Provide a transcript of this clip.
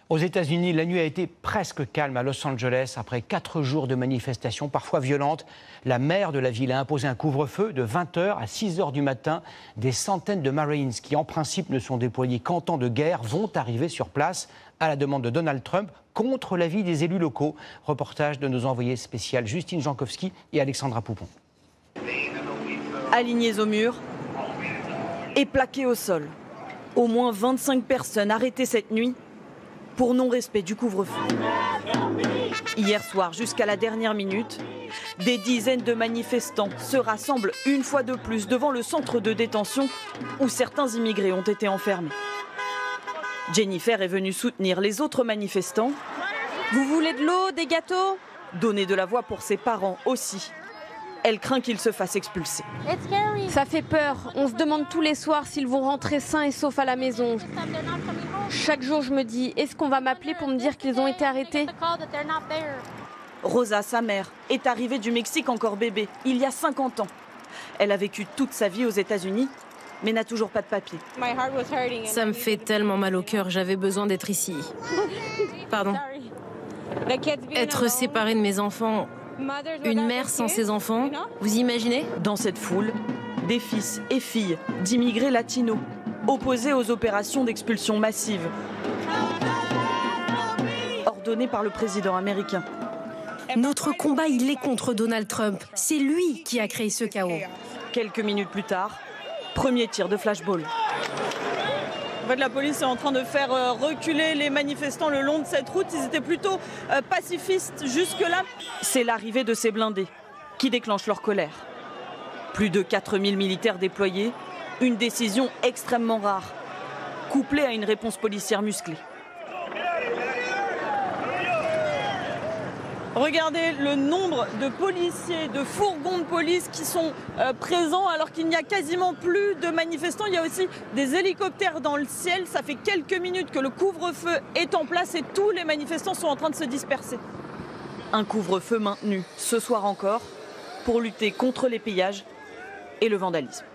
Aux États-Unis, la nuit a été presque calme à Los Angeles après 4 jours de manifestations, parfois violentes. La maire de la ville a imposé un couvre-feu de 20h à 6h du matin. Des centaines de Marines qui, en principe, ne sont déployés qu'en temps de guerre, vont arriver sur place à la demande de Donald Trump, contre l'avis des élus locaux. Reportage de nos envoyés spéciales Justine Jankowski et Alexandra Poupon. Alignés au mur et plaqués au sol. Au moins 25 personnes arrêtées cette nuit pour non-respect du couvre-feu. Hier soir, jusqu'à la dernière minute, des dizaines de manifestants se rassemblent une fois de plus devant le centre de détention où certains immigrés ont été enfermés. Jennifer est venue soutenir les autres manifestants. Vous voulez de l'eau, des gâteaux? Donner de la voix pour ses parents aussi. Elle craint qu'ils se fassent expulser. Ça fait peur. On se demande tous les soirs s'ils vont rentrer sains et saufs à la maison. Chaque jour, je me dis, est-ce qu'on va m'appeler pour me dire qu'ils ont été arrêtés? Rosa, sa mère, est arrivée du Mexique encore bébé, il y a 50 ans. Elle a vécu toute sa vie aux États-Unis, mais n'a toujours pas de papier. Ça me fait tellement mal au cœur, j'avais besoin d'être ici. Pardon. Être séparée de mes enfants, une mère sans ses enfants, vous imaginez? Dans cette foule, des fils et filles d'immigrés latinos, opposés aux opérations d'expulsion massive, ordonnées par le président américain. Notre combat, il est contre Donald Trump. C'est lui qui a créé ce chaos. Quelques minutes plus tard, premier tir de flashball. En fait, la police est en train de faire reculer les manifestants le long de cette route. Ils étaient plutôt pacifistes jusque-là. C'est l'arrivée de ces blindés qui déclenche leur colère. Plus de 4000 militaires déployés, une décision extrêmement rare, couplée à une réponse policière musclée. Regardez le nombre de policiers, de fourgons de police qui sont présents alors qu'il n'y a quasiment plus de manifestants. Il y a aussi des hélicoptères dans le ciel. Ça fait quelques minutes que le couvre-feu est en place et tous les manifestants sont en train de se disperser. Un couvre-feu maintenu ce soir encore pour lutter contre les pillages et le vandalisme.